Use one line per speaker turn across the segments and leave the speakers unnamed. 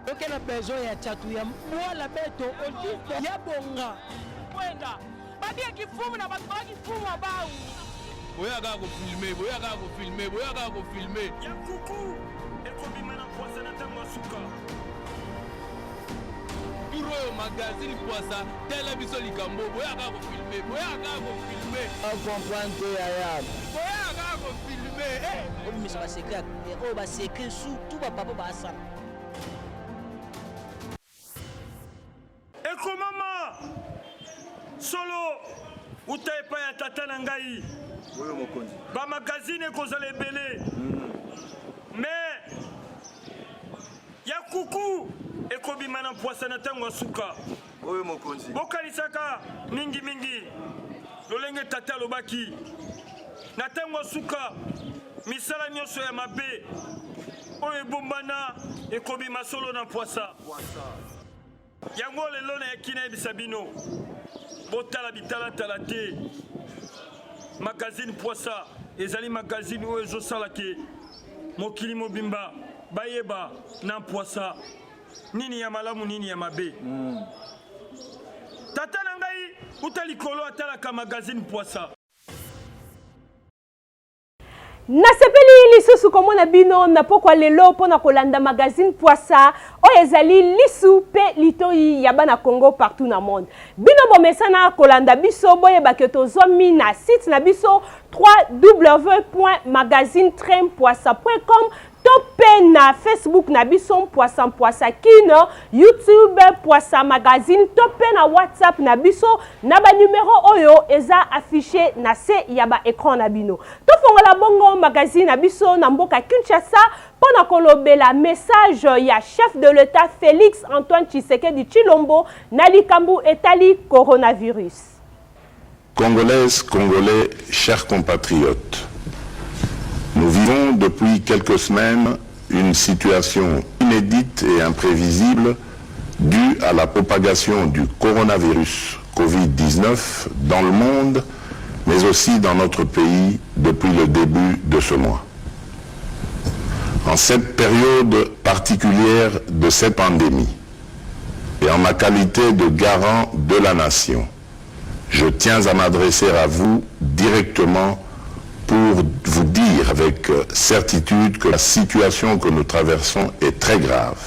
Donc elle a besoin de chatouiller. Moi la bête au dit ya bonga.
Kwenda. Badia kifumu na batwa kifumu abau.
Boya ga ko filmer.
Ya kuku. Ekobima na poisa na tango suka.
Bureau magazine poisa tele biso likambo boya ga ko filmer.
On comprend que yaya.
Boya ga ko filmer.
On me ça secret. On va secret sous tout va papa ba ça.
Eko mama solo utaye pa ya tata na ngai
oyo mokonzi
ba magazine kozala ebele mais ya kuku ekobima na poisa na ntango ya suka
oyo mokonzi
bokanisaka mingi lolenge tata alobaki na ntango ya suka misala nyonso ya mabe oyo ebombana ekobima solo na poisa yango lelo na yakina yebisa bino botala bitalatala te magazine poisa ezali magazine oyo ezosala ke mokili mobimba bayeba na poisa nini ya malamu nini ya mabe tata na ngai uta likolo atalaka magazine poisa
Nasepeli lisusu komona bino na pokwa lelo pona kolanda magazine Poisa o ezali lisu pe litoi ya bana Congo partout na monde. Bino bomesana kolanda biso boye baketo zomi na site na biso www.magazine-poisa.com Topé na Facebook na biso Poisa Kino, YouTube Poisa Magazine, topé na WhatsApp na biso na ba numéro oyo eza affiché na se ya ba écran na bino. Tofongola bongo magazine na biso na mboka Kinshasa pona kolobela message ya chef de l'État Félix Antoine Tshisekedi Tshilombo na likambu etali coronavirus.
Congolaises, Congolais, chers compatriotes, nous vivons depuis quelques semaines une situation inédite et imprévisible due à la propagation du coronavirus Covid-19 dans le monde, mais aussi dans notre pays depuis le début de ce mois. En cette période particulière de cette pandémie, et en ma qualité de garant de la nation, je tiens à m'adresser à vous directement pour vous dire avec certitude que la situation que nous traversons est très grave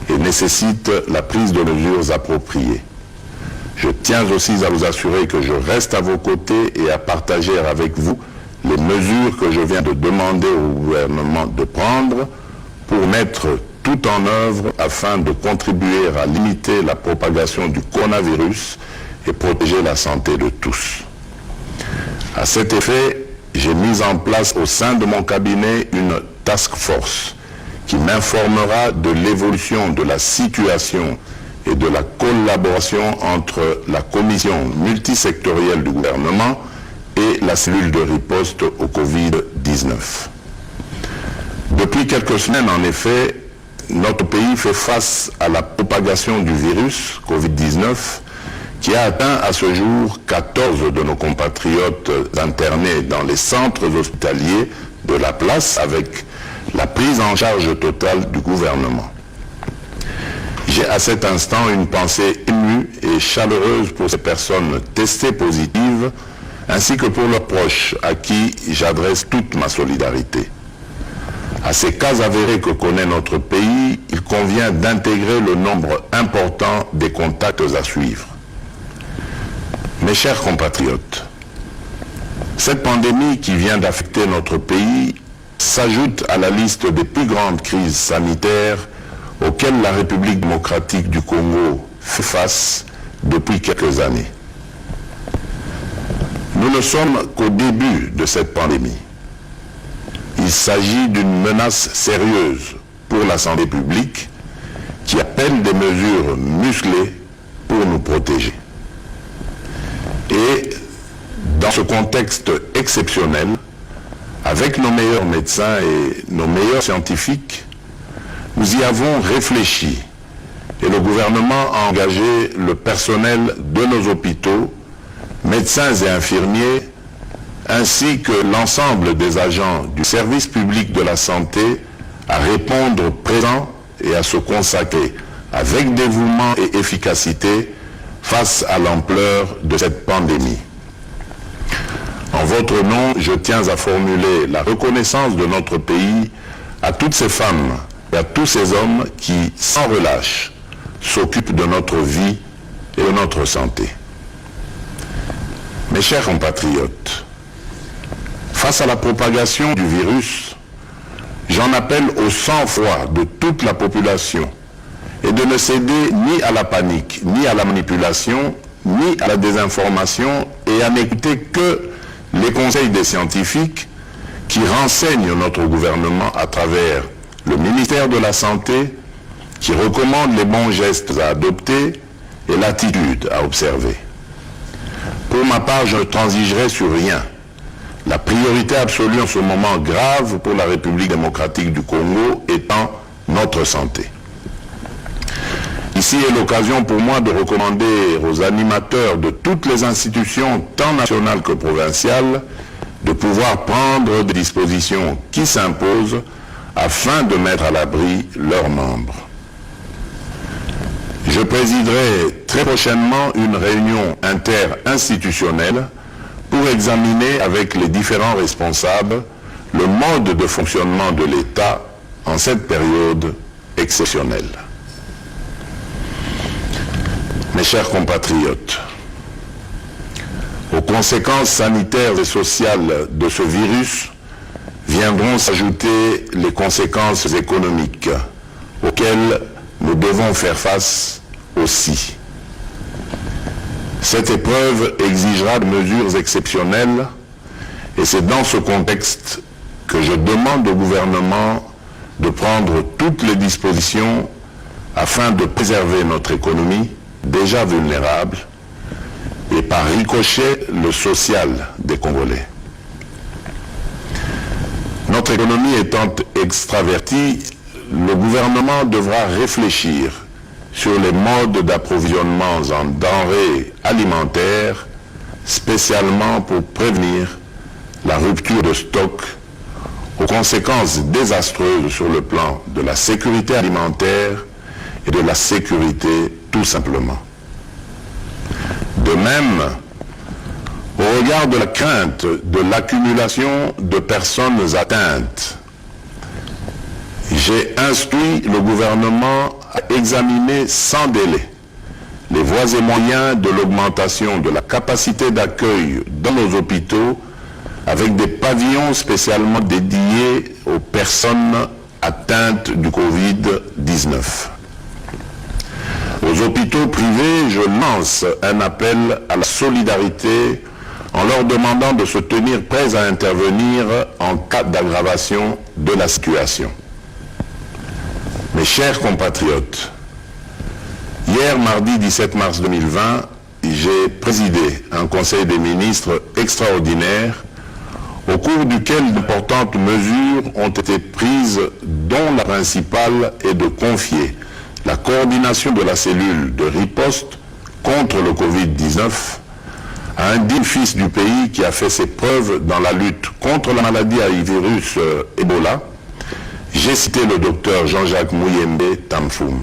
et nécessite la prise de mesures appropriées. Je tiens aussi à vous assurer que je reste à vos côtés et à partager avec vous les mesures que je viens de demander au gouvernement de prendre pour mettre tout en œuvre afin de contribuer à limiter la propagation du coronavirus et protéger la santé de tous. À cet effet, j'ai mis en place au sein de mon cabinet une task force qui m'informera de l'évolution de la situation et de la collaboration entre la commission multisectorielle du gouvernement et la cellule de riposte au Covid-19. Depuis quelques semaines, en effet, notre pays fait face à la propagation du virus Covid-19 qui a atteint à ce jour 14 de nos compatriotes internés dans les centres hospitaliers de la place avec la prise en charge totale du gouvernement. J'ai à cet instant une pensée émue et chaleureuse pour ces personnes testées positives ainsi que pour leurs proches à qui j'adresse toute ma solidarité. À ces cas avérés que connaît notre pays, il convient d'intégrer le nombre important des contacts à suivre. Mes chers compatriotes, cette pandémie qui vient d'affecter notre pays s'ajoute à la liste des plus grandes crises sanitaires auxquelles la République démocratique du Congo fait face depuis quelques années. Nous ne sommes qu'au début de cette pandémie. Il s'agit d'une menace sérieuse pour la santé publique qui appelle des mesures musclées pour nous protéger. Et dans ce contexte exceptionnel, avec nos meilleurs médecins et nos meilleurs scientifiques, nous y avons réfléchi et le gouvernement a engagé le personnel de nos hôpitaux, médecins et infirmiers, ainsi que l'ensemble des agents du service public de la santé à répondre présent et à se consacrer avec dévouement et efficacité face à l'ampleur de cette pandémie. En votre nom, je tiens à formuler la reconnaissance de notre pays à toutes ces femmes et à tous ces hommes qui, sans relâche, s'occupent de notre vie et de notre santé. Mes chers compatriotes, face à la propagation du virus, j'en appelle au sang-froid de toute la population et de ne céder ni à la panique, ni à la manipulation, ni à la désinformation et à n'écouter que les conseils des scientifiques qui renseignent notre gouvernement à travers le ministère de la Santé, qui recommande les bons gestes à adopter et l'attitude à observer. Pour ma part, je ne transigerai sur rien. La priorité absolue en ce moment grave pour la République démocratique du Congo étant notre santé. Ici est l'occasion pour moi de recommander aux animateurs de toutes les institutions, tant nationales que provinciales, de pouvoir prendre des dispositions qui s'imposent afin de mettre à l'abri leurs membres. Je présiderai très prochainement une réunion interinstitutionnelle pour examiner avec les différents responsables le mode de fonctionnement de l'État en cette période exceptionnelle. Mes chers compatriotes, aux conséquences sanitaires et sociales de ce virus viendront s'ajouter les conséquences économiques auxquelles nous devons faire face aussi. Cette épreuve exigera de mesures exceptionnelles et c'est dans ce contexte que je demande au gouvernement de prendre toutes les dispositions afin de préserver notre économie déjà vulnérable et par ricochet le social des Congolais. Notre économie étant extravertie, le gouvernement devra réfléchir sur les modes d'approvisionnement en denrées alimentaires, spécialement pour prévenir la rupture de stock aux conséquences désastreuses sur le plan de la sécurité alimentaire et de la sécurité tout simplement. De même, au regard de la crainte de l'accumulation de personnes atteintes, j'ai instruit le gouvernement à examiner sans délai les voies et moyens de l'augmentation de la capacité d'accueil dans nos hôpitaux avec des pavillons spécialement dédiés aux personnes atteintes du Covid-19. Aux hôpitaux privés, je lance un appel à la solidarité en leur demandant de se tenir prêts à intervenir en cas d'aggravation de la situation. Mes chers compatriotes, hier mardi 17 mars 2020, j'ai présidé un conseil des ministres extraordinaire au cours duquel d'importantes mesures ont été prises, dont la principale est de confier la coordination de la cellule de riposte contre le Covid-19 à un digne fils du pays qui a fait ses preuves dans la lutte contre la maladie à virus Ebola. J'ai cité le docteur Jean-Jacques Muyembe Tamfoum.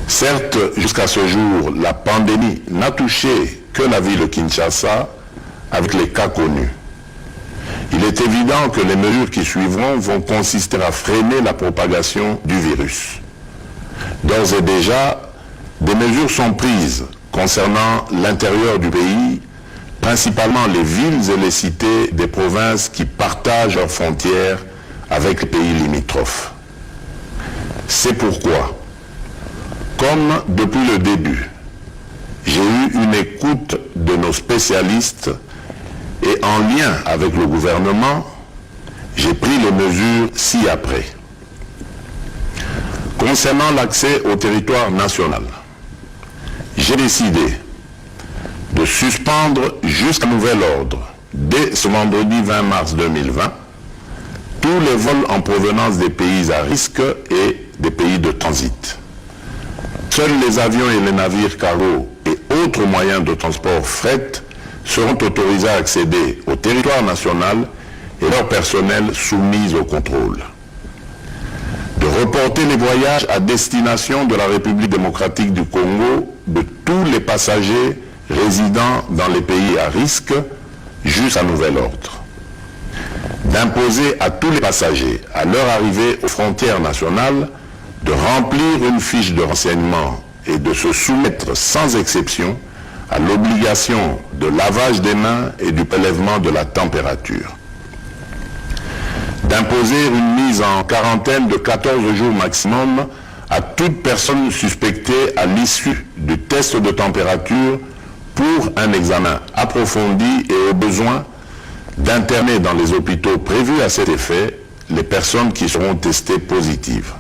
Certes, jusqu'à ce jour, la pandémie n'a touché que la ville de Kinshasa avec les cas connus. Il est évident que les mesures qui suivront vont consister à freiner la propagation du virus. D'ores et déjà, des mesures sont prises concernant l'intérieur du pays, principalement les villes et les cités des provinces qui partagent leurs frontières avec les pays limitrophes. C'est pourquoi, comme depuis le début, j'ai eu une écoute de nos spécialistes et en lien avec le gouvernement, j'ai pris les mesures ci-après. Concernant l'accès au territoire national, j'ai décidé de suspendre jusqu'à nouvel ordre, dès ce vendredi 20 mars 2020, tous les vols en provenance des pays à risque et des pays de transit. Seuls les avions et les navires cargo et autres moyens de transport fret seront autorisés à accéder au territoire national et leur personnel soumis au contrôle. De reporter les voyages à destination de la République démocratique du Congo de tous les passagers résidant dans les pays à risque jusqu'à nouvel ordre. D'imposer à tous les passagers, à leur arrivée aux frontières nationales, de remplir une fiche de renseignement et de se soumettre sans exception à l'obligation de lavage des mains et du prélèvement de la température. D'imposer une mise en quarantaine de 14 jours maximum à toute personne suspectée à l'issue du test de température pour un examen approfondi et au besoin d'interner dans les hôpitaux prévus à cet effet les personnes qui seront testées positives.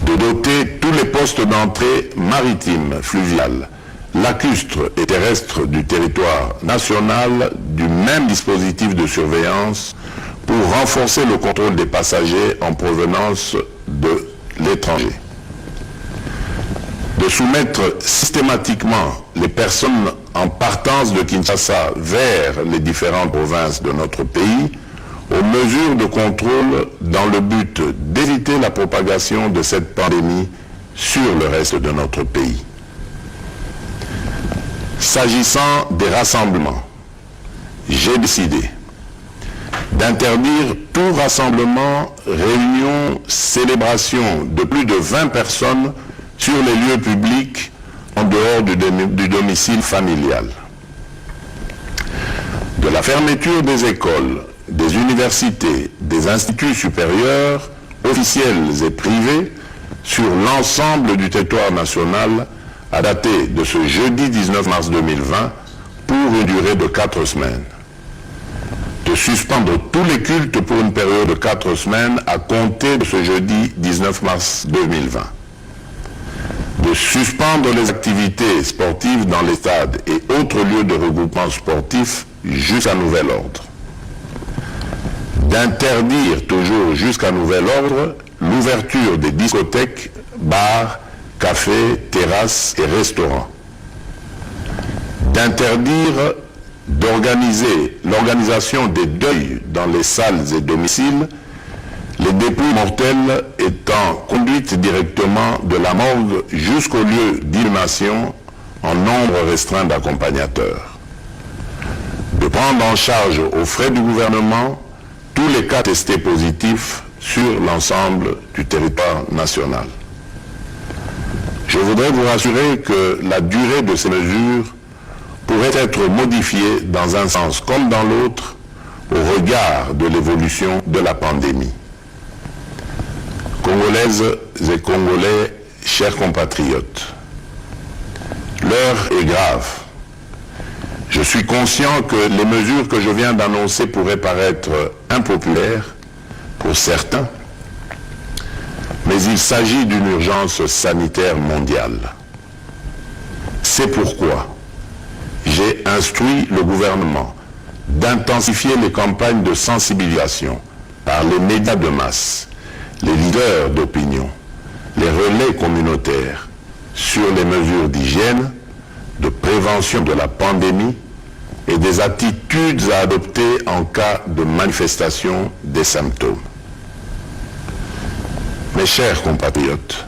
De doter tous les postes d'entrée maritimes, fluviales, lacustres et terrestres du territoire national du même dispositif de surveillance pour renforcer le contrôle des passagers en provenance de l'étranger. De soumettre systématiquement les personnes en partance de Kinshasa vers les différentes provinces de notre pays aux mesures de contrôle dans le but d'éviter la propagation de cette pandémie sur le reste de notre pays. S'agissant des rassemblements, j'ai décidé d'interdire tout rassemblement, réunion, célébration de plus de 20 personnes sur les lieux publics en dehors du domicile familial. De la fermeture des écoles, des universités, des instituts supérieurs, officiels et privés, sur l'ensemble du territoire national à dater de ce jeudi 19 mars 2020 pour une durée de 4 semaines. De suspendre tous les cultes pour une période de 4 semaines à compter de ce jeudi 19 mars 2020. De suspendre les activités sportives dans les stades et autres lieux de regroupement sportif jusqu'à nouvel ordre. D'interdire toujours jusqu'à nouvel ordre l'ouverture des discothèques, bars, cafés, terrasses et restaurants. D'interdire d'organiser l'organisation des deuils dans les salles et domiciles, les dépouilles mortelles étant conduites directement de la morgue jusqu'au lieu d'inhumation en nombre restreint d'accompagnateurs. De prendre en charge aux frais du gouvernement tous les cas testés positifs sur l'ensemble du territoire national. Je voudrais vous rassurer que la durée de ces mesures pourrait être modifiée dans un sens comme dans l'autre au regard de l'évolution de la pandémie. Congolaises et Congolais, chers compatriotes, l'heure est grave. Je suis conscient que les mesures que je viens d'annoncer pourraient paraître impopulaires pour certains, mais il s'agit d'une urgence sanitaire mondiale. C'est pourquoi j'ai instruit le gouvernement d'intensifier les campagnes de sensibilisation par les médias de masse, les leaders d'opinion, les relais communautaires sur les mesures d'hygiène, de prévention de la pandémie et des attitudes à adopter en cas de manifestation des symptômes. Mes chers compatriotes,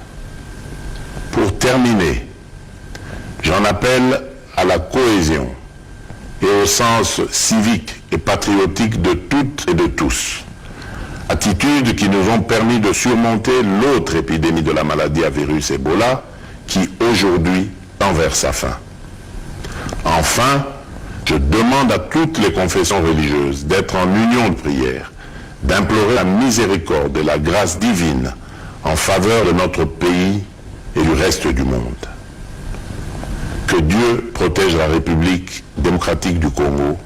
pour terminer, j'en appelle à la cohésion et au sens civique et patriotique de toutes et de tous, attitudes qui nous ont permis de surmonter l'autre épidémie de la maladie à virus Ebola qui aujourd'hui tend vers sa fin. Enfin, je demande à toutes les confessions religieuses d'être en union de prière, d'implorer la miséricorde et la grâce divine en faveur de notre pays et du reste du monde. Que Dieu protège la République démocratique du Congo.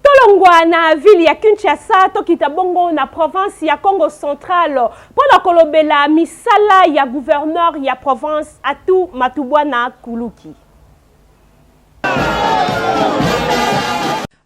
Tolongwa na ville ya Kinshasa tokita bongo na province ya Congo central pona kolobela misala ya gouverneur ya province Atu Matubwana Kuluki.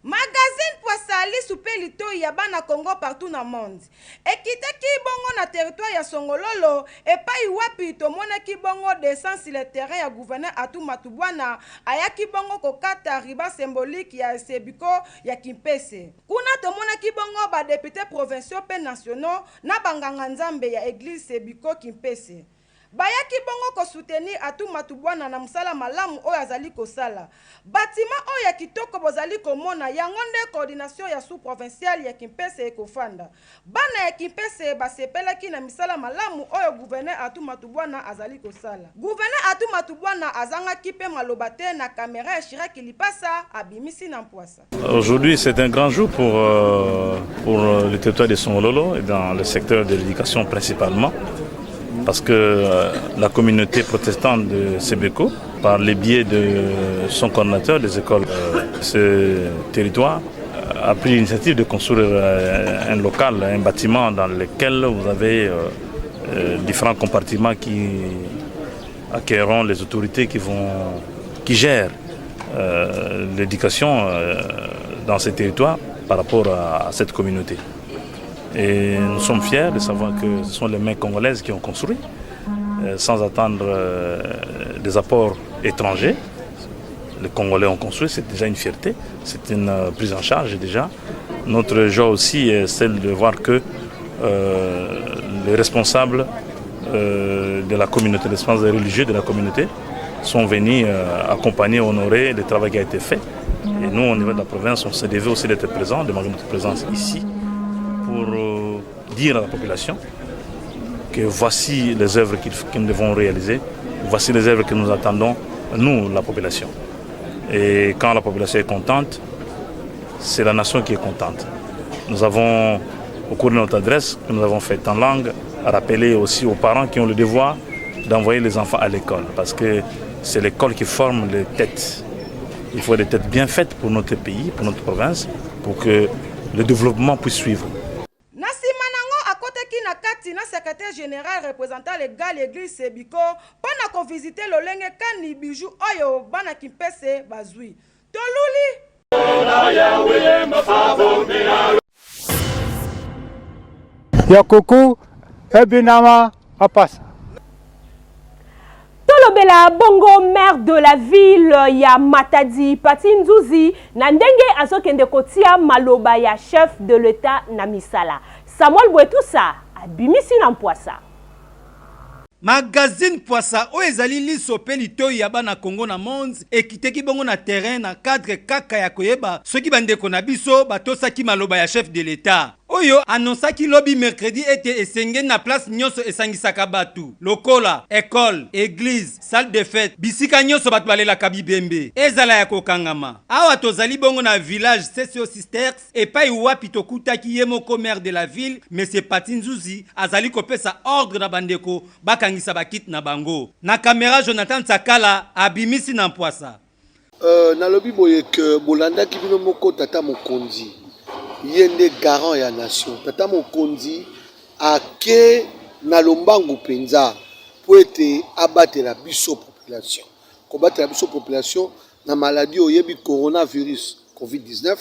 Magazine Poissali soupé lito ya bana Congo partout
na monde ekitaki bongo na territoire ya Songololo epai wapi tomonaki bongo descente sur le terrain ya gouverneur Atou Matubwana ayaki bongo kokata riba symbolique ya Sebiko ya Kimpese. Kuna tomonaki bongo ba député provinciaux pe nationaux na banganga nzambe ya église Sebiko Kimpese. Bayaki bongo ko soutenir Atou Matubwana na musala malamu oyo azali kosala. Batima oyo ya kitoko bozali komona yango nde coordination ya sous-provinciale ya Kimpese ekofanda. Bana ya Kimpese basepelaki na misala malamu oyo gouverneur Atou Matubwana azali kosala. Gouverneur Atou Matubwana azangaki pe maloba te na caméra ya Chirac Lipasa abimisi na Mpwasa.
Aujourd'hui, c'est un grand jour pour le territoire de Songololo et dans le secteur de l'éducation principalement. Parce que la communauté protestante de Sebeko, par le biais de son coordinateur des écoles de ce territoire, a pris l'initiative de construire un local, un bâtiment dans lequel vous avez différents compartiments qui accueilleront les autorités qui gèrent l'éducation dans ces territoires par rapport à cette communauté. Et nous sommes fiers de savoir que ce sont les mains congolaises qui ont construit, sans attendre des apports étrangers. Les Congolais ont construit, c'est déjà une fierté, c'est une prise en charge déjà. Notre joie aussi est celle de voir que les responsables de la communauté, les responsables religieux de la communauté sont venus accompagner, honorer le travail qui a été fait. Et nous, au niveau de la province, on s'est dévoué aussi d'être présents, de marquer notre présence ici, pour dire à la population que voici les œuvres que nous devons réaliser, voici les œuvres que nous attendons, nous, la population. Et quand la population est contente, c'est la nation qui est contente. Nous avons, au cours de notre adresse que nous avons faite en langue, rappelé aussi aux parents qui ont le devoir d'envoyer les enfants à l'école, parce que c'est l'école qui forme les têtes. Il faut des têtes bien faites pour notre pays, pour notre province, pour que le développement puisse suivre.
Na secrétaire général représentant légal l'église Sebiko pendant qu'on visitait le lenge kani bijou oyo bana Kimpese bazui toluli
ya kuku ebinama apasa
Tolobela bongo maire de la ville ya Matadi Pati Nzuzi na ndenge azokende kotia maloba ya chef de l'état na misala Samuel Bwetusa abimisi na Mpwasa.
Magazine Poissa o ezali liso pe litoi ya bana Congo na monde ekiteki bongo na terrain na cadre kaka ya koyeba soki bandeko na biso batosaki maloba ya chef de l'état. Oyo annonsaki lobby mercredi ete esenge na place nyonso esangisaka batu. Lokola, école, église, salle de fête, bisika nyonso batu balelaka bibembe. Ezala ya kokangama. Awa tozali bongo na village CCO Sisters epai wapi tokutaki ye moko maire de la ville, monsieur Pati Nzuzi azali kopesa ordre na bandeko bakangisa bakit na bango. Na caméra Jonathan Tsakala abimisi na Mpwasa.
Na lobby boye ke bolanda ki bino moko tata mokonzi. Yende garant ya nation tata mokonzi ake na lombangu penza po ete abatela biso population ko batela biso population na maladie oyebi coronavirus COVID-19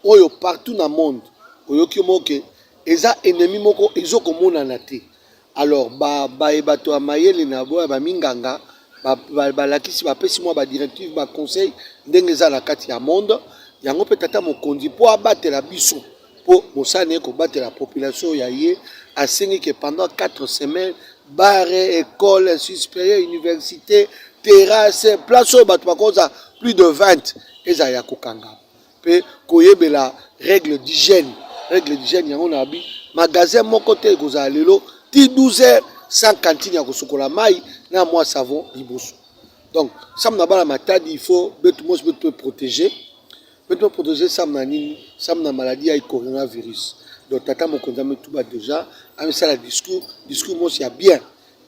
oyo partout na monde oyo ki moke eza ennemi moko ezoko mona na te alors ba ebato amayele na bo ba minganga ba lakisi ba pesi mo ba directive ba conseil ndenge eza na kati ya monde yango pe tata mokonzi po abatela biso po mosane ko batela population ya ye asengi que pendant 4 semaines barre école supérieure université terrasse place au bato bakoza plus de 20 eza ya kokanga pe koyebela règle d'hygiène yango na bi magasin moko te koza lelo ti 12h sans cantine ya kosukola mai na moi savon liboso donc sam na bala Matadi il faut betu mos betu protéger. Peut-on protéger ça na maladie à coronavirus. Donc tata mokonzame tout bas déjà a mis ça le discours moi c'est bien.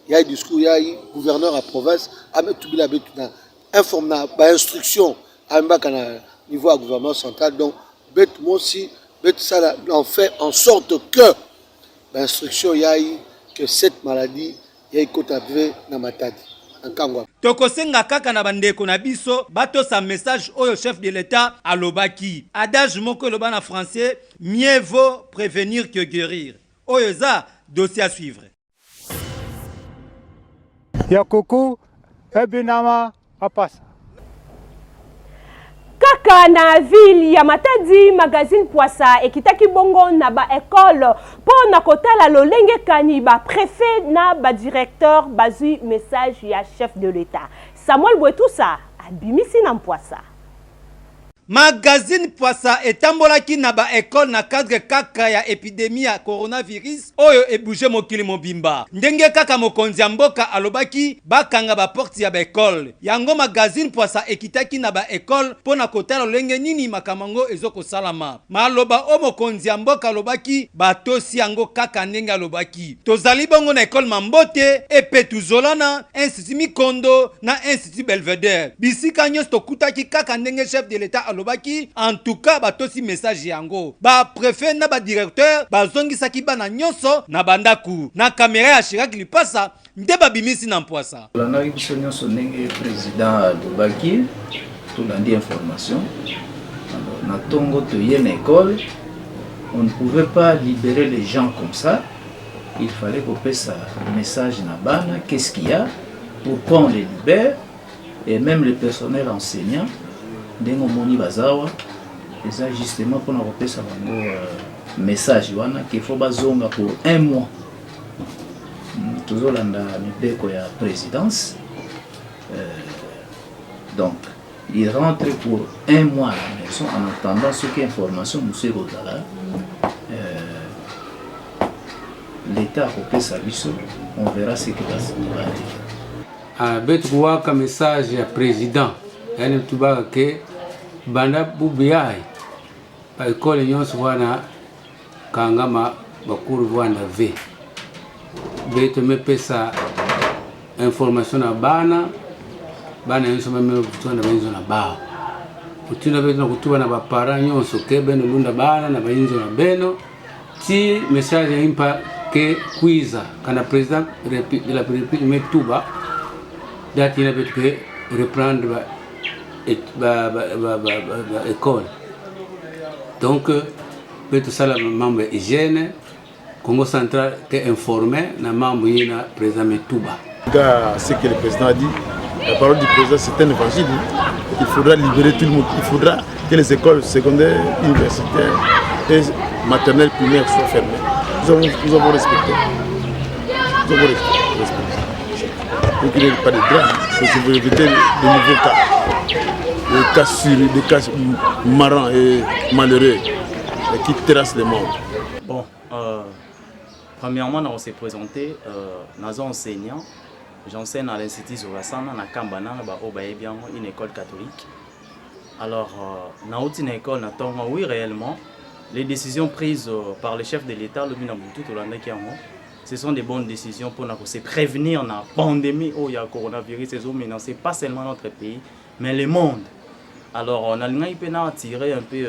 Il y a un discours, il y a un gouverneur à province a mis tout bila betu na informe na ba instruction à un niveau à gouvernement central donc betu moi aussi betu ça on fait en sorte que l'instruction il y a que cette maladie il y a côté na Matadi. nkangwa
tokosenga kaka na bandeko na biso batosa message oyo chef de l'État alobaki adage moko eloba na français mieux vaut prévenir que guérir oyo za dossier à suivre
ya kuku ebinama apasa
kaka na ville ya Matadi magazine Poissa ekitaki bongo na ba école pour na kotala lolenge kani ba préfet na ba directeur bazui message ya chef de l'État Samuel Bwetusa abimisi na Poissa.
Magazine Poissa etambolaki na ba école na cadre kaka ya épidémie ya coronavirus oyo ebouge mokili mobimba ndenge kaka mokonzi ya mboka alobaki bakanga ba porte ya ba école yango magazine Poissa ekitaki na ba école pona kotala lolenge nini makamango ezoko salama maloba o mokonzi ya mboka alobaki batosi yango kaka ndenge alobaki tozali bongo na école Mambote epe tuzolana institut Mikondo na institut Belvedere bisika nyos tokutaki kaka ndenge chef de l'État alobaki en tout cas batosi message yango ba préfet na ba directeur bazongisaki bana nyonso na bandaku na caméra ya Chirac Lipasa nde babimisi na Poissa
lanaki biso nyonso ndenge président alobaki tolandi information na tongo toye na école on ne pouvait pas libérer les gens comme ça il fallait kopesa message na bana qu'est-ce qu'il y a pourquoi on les libère et même le personnel enseignant Dengo moni bazawa eza justement pour na kopesa bango message wana qu'il faut bazonga pour 1 mois tozolanda mibeko ya présidence donc il rentre pour 1 mois à la maison en attendant ce qui est information monsieur Godala l'état a kopesa biso on verra ce qui va se
passer betu waka message ya président yani tubaka ke banda bubiyai pa ekole nyonso wana kangama bakuru vwanda ve beto mepesa information na bana nyonso meme kutuna benzo na bao kutuna beto na kutuba na bapara nyonso ke beno lunda bana na benzo na beno ti message ya impa ke kuiza kana président de la République metuba date ina beto ke reprendre école donc peut ça la membre hygiène Congo central qui est informé na membre yina président Metuba
ce que le président a dit la parole du président c'est un évangile il faudra libérer tout le monde il faudra que les écoles secondaires universitaires et maternelles primaires soient fermées nous avons respecté pour qu'il n'y ait pas de drame pour que vous évitez de nouveaux cas des cas marrants et malheureux qui terrassent le monde.
Bon, premièrement, on s'est présenté, nous enseignants. J'enseigne à l'Institut Zogasana, à Kambana, une école catholique. Alors, dans une école, oui, réellement, les décisions prises par le chef de l'État, le Binabutu, ce sont des bonnes décisions pour se prévenir la pandémie où il y a le coronavirus, c'est pas seulement notre pays, mais le monde. Alors, on a attiré un peu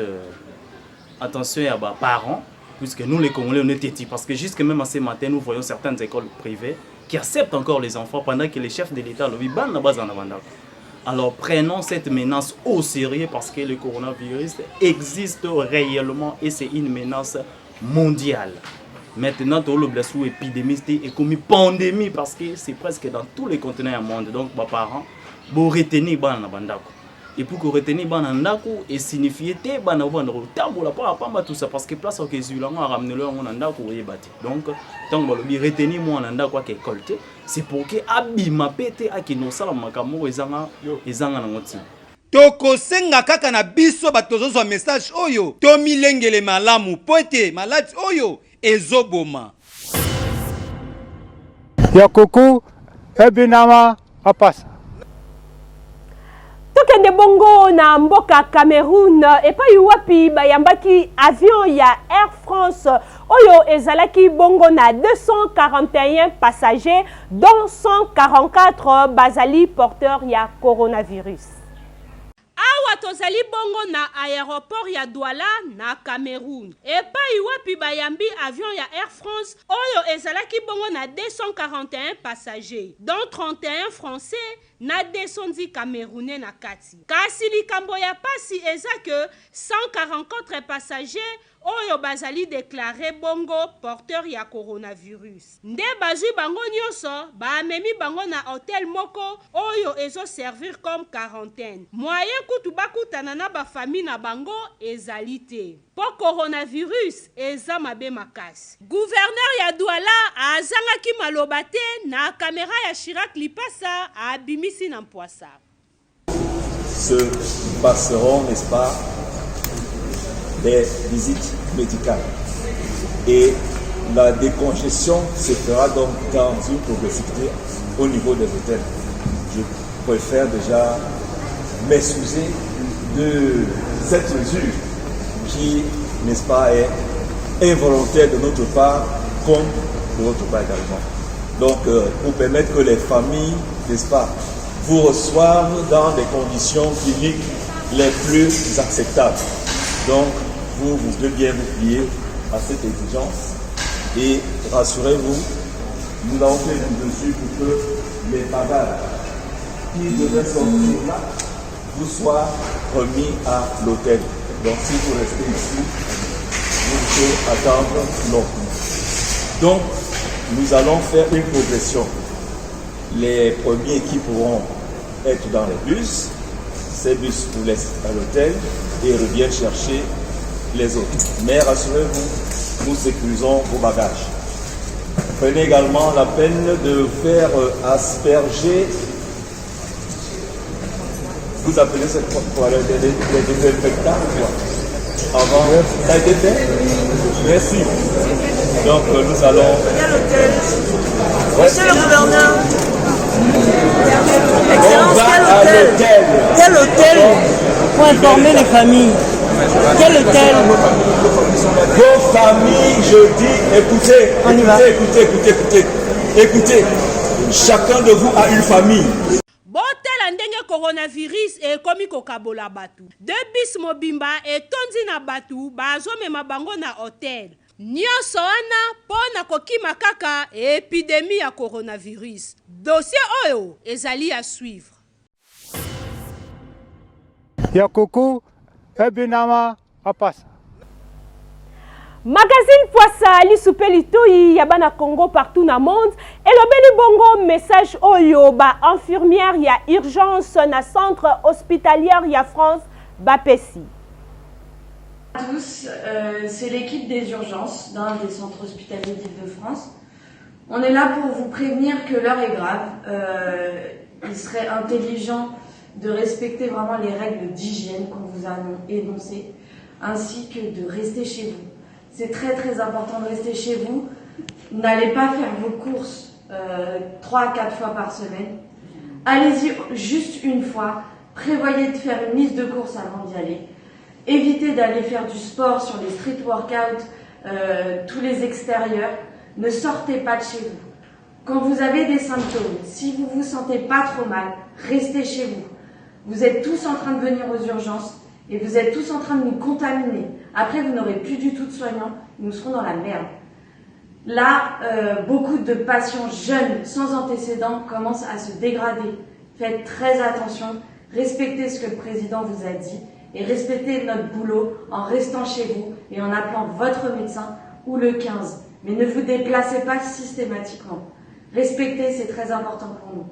attention à nos parents, puisque nous, les Congolais, on est têtus. Parce que jusque même ce matin, nous voyons certaines écoles privées qui acceptent encore les enfants pendant que les chefs de l'État le vivent en bas en avant. Alors, prenons cette menace au sérieux parce que le coronavirus existe réellement et c'est une menace mondiale. Maintenant, tout le blessure épidémie et comme une pandémie parce que c'est presque dans tous les continents du monde. Donc, mes parents, vous retenez et pour que retenir banandako et signifier te banabanda tambola pas tout ça parce que place au kezulango a ramené le ndako yebati donc tant que le retenir moi ndako ke colté c'est pour que abima pété akino sala makambo ezanga na ngoti
tokosenga kaka na biso batozozwa message oyo tomilengele malamu poete maladi oyo ezoboma
ya kuku ebinama apasa
tokende bongo na mboka Cameroun epai wapi bayambaki avion ya Air France oyo ezalaki bongo na 241 passagers dont 144 bazali porteurs ya coronavirus.
Awa
tozali bongo na aéroport ya Douala na Cameroun. Epai wapi bayambi avion ya Air France oyo ezalaki bongo na 241 passagers, dont 31 français na 210 camerounais na kati. Kasi likambo ya pasi eza que 144 passagers oyo bazali déclaré bongo porteur ya coronavirus. Nde bazui bango nyonso baamemi bango na hôtel moko oyo ezo servir comme quarantaine. Moyen kutu bakutana na ba famille na bango ezali te. Po coronavirus eza mabe makasi. Gouverneur ya Douala azangaki maloba te na caméra ya Chirac Lipasa abimisi na Mpwasa.
Se passeront, n'est-ce pas, des visites médicales. Et la décongestion se fera donc dans une progressivité au niveau des hôtels. Je préfère déjà m'excuser de cette mesure qui, n'est-ce pas, est involontaire de notre part comme de votre part également. Donc, pour permettre que les familles, n'est-ce pas, vous reçoivent dans des conditions cliniques les plus acceptables. Donc, vous devez bien vous plier à cette exigence et rassurez-vous, nous avons fait une mesure pour que les bagages qui devaient sortir là vous soient remis à l'hôtel. Donc, si vous restez ici, vous pouvez attendre longtemps. Donc, nous allons faire une progression. Les premiers qui pourront être dans les bus, ces bus vous laissent à l'hôtel et reviennent chercher les autres. Mais rassurez-vous, nous sécurisons vos bagages. Prenez également la peine de faire asperger, vous appelez cette toilette les désinfectants avant. Ça a été fait? Merci. Donc nous allons...
Quel hôtel? Monsieur le gouverneur. Excellence, quel hôtel? Quel hôtel pour informer les familles? Quel hôtel?
Vos familles, je dis, écoutez. Chacun de vous a une famille.
Botel ndenge coronavirus ekomi kokabola batu. De bis mobimba etondi na batu bazomema bango na hotel. Nyonso wana pona kokima kaka epidémie ya coronavirus. Dossier oyo ezali à suivre.
Ya Koko ebinama apasa.
Magazine Poissa li soupelitoi ya bana Congo partout na monde et lobeli bongo message oyo ba infirmière ya urgence na centre hospitalier ya France Bapesi.
À tous, c'est l'équipe des urgences d'un des centres hospitaliers d'Île-de-France. On est là pour vous prévenir que l'heure est grave. Il serait intelligent de respecter vraiment les règles d'hygiène qu'on vous a énoncées, ainsi que de rester chez vous. C'est très très important de rester chez vous. N'allez pas faire vos courses 3 à 4 fois par semaine. Allez-y juste une fois. Prévoyez de faire une liste de courses avant d'y aller. Évitez d'aller faire du sport sur les street workouts, tous les extérieurs. Ne sortez pas de chez vous. Quand vous avez des symptômes, si vous vous sentez pas trop mal, restez chez vous. Vous êtes tous en train de venir aux urgences et vous êtes tous en train de nous contaminer. Après, vous n'aurez plus du tout de soignants, nous serons dans la merde. Là, beaucoup de patients jeunes, sans antécédents, commencent à se dégrader. Faites très attention, respectez ce que le président vous a dit et respectez notre boulot en restant chez vous et en appelant votre médecin ou le 15. Mais ne vous déplacez pas systématiquement. Respectez, c'est très important pour nous.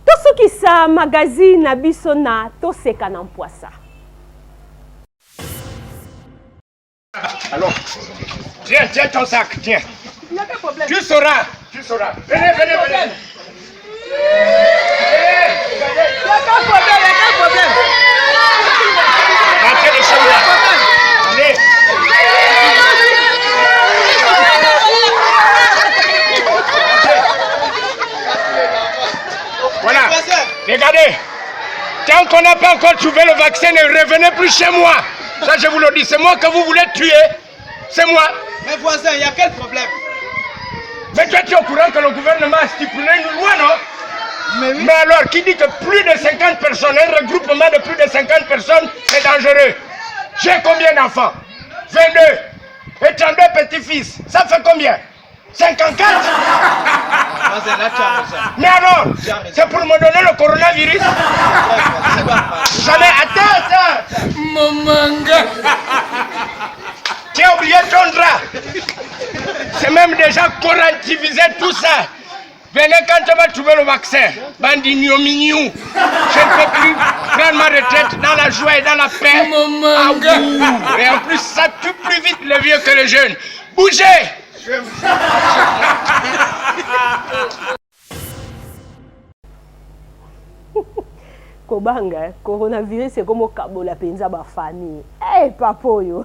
Tosukisa magazine na biso na toseka na Mpwasa.
Alors, tiens ton sac, tiens. Il n'y a pas de problème. Tu sauras. Venez. Il n'y a pas de problème. Rentrez les chez moi. Allez. Voilà, regardez. Tant qu'on n'a pas encore trouvé le vaccin, ne revenez plus chez moi. Ça, je vous le dis, c'est moi que vous voulez tuer. C'est moi.
Mais voisin, il y a quel problème?
Mais toi, tu es au courant que le gouvernement a stipulé une loi, non? Mais alors, qui dit que plus de 50 personnes, un regroupement de plus de 50 personnes, c'est dangereux? J'ai combien d'enfants? 22. Et 32 petits-fils. Ça fait combien? 54. Mais alors, c'est pour me donner le coronavirus? Jamais. Attends. Mon manga. Tu as oublié ton drap. C'est même déjà correctivisé tout ça. Venez quand tu vas trouver le vaccin. Bandi mignou. Je ne peux plus prendre ma retraite dans la joie et dans la paix. Et en plus, ça tue plus vite les vieux que les jeunes. Bougez!
Kobanga, coronavirus c'est comme au kabola penza ba famille. Eh papoyo.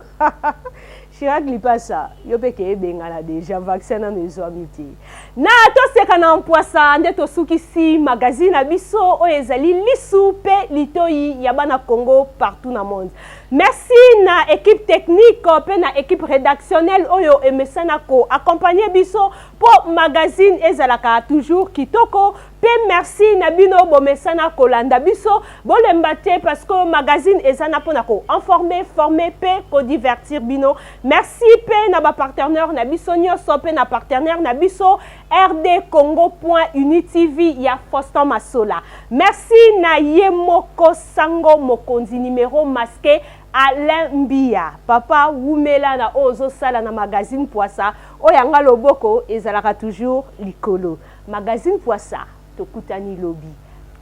Chirac Lipasa, yo peke bengala déjà vaccin na mezo amiti. Na to seka na mpoasa ndeto suki si magazine abiso o ezali lisu pe litoyi ya bana Congo partout na monde. Merci na équipe technique pe na équipe rédactionnelle oyo emesana ko accompagner biso pour magazine ezalaka toujours kitoko. Pe merci na bino bomesana ko landa biso bolembate parce que magazine ezana pona ko informer, former pe ko divertir bino. Merci pe na ba partenaire na biso nyoso pe na partenaire na biso rdcongo.unitv ya Foston Masola. Merci na Yemoko Sango Mokonzi numéro masqué Alain Mbia. Papa Wumela na ozo sala na magazine Poissa. Oyanga loboko ezalaka toujours likolo. Magazine Poissa tokutani lobby.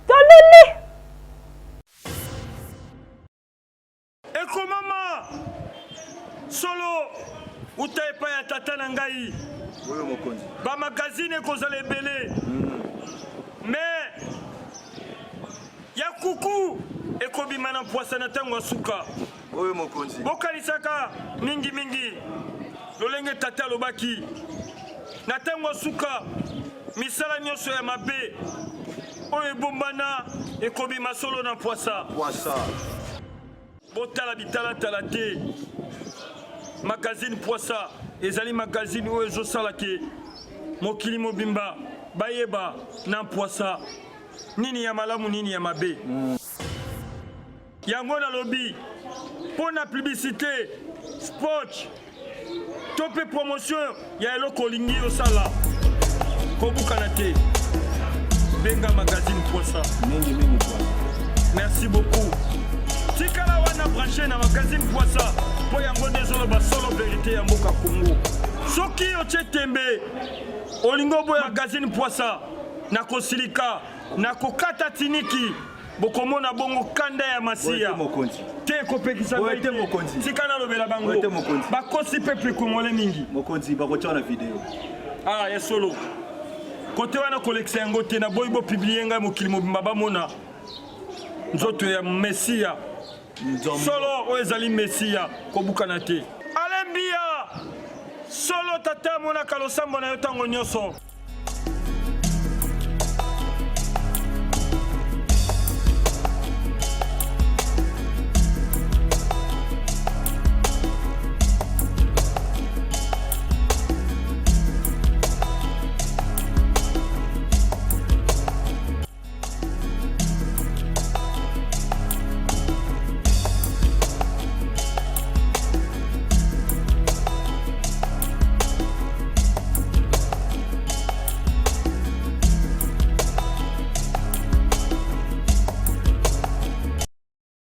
Tolele.
Eko mama solo utaye pa ya tata na ngai.
Oyo mokonzi.
Ba magazine ekozala ebele. Mais ya kuku ekobima na Poissa na ntango ya suka.
Oyo mokonzi.
Bokanisaka mingi lolenge tata alobaki na ntango ya suka misala nyonso ya mabe oyo ebombana ekobima solo na Poissa. Botala bitala te. Magazine Poissa ezali magazine oyo ezosala ke mokili mobimba bayeba na Poissa nini ya malamu nini ya mabe. Yango na lobby pour la publicité sport topé promotion ya eloko lingi osala kobukana te benga magazine Poissa mingi Poissa. Merci beaucoup. Tikala wana branché na magazine Poissa po yango désolé ba solo vérité ya mboka Congo. Soki otie tembe olingo boya magazine Poissa na kosilika na kokata tiniki bokomona bongo kanda ya masia te kopekisa baite mokonzi tikana lobela bango bakosi peuple congolais mingi
mokonzi bakotia na video
ya solo kote wana kolekisa yango te na boyi bo publier ngai mokili mobimba bamona nzoto ya mesia solo oyo ezali mesia kobukana te alembia solo tata monaka losambo na yo ntango nyonso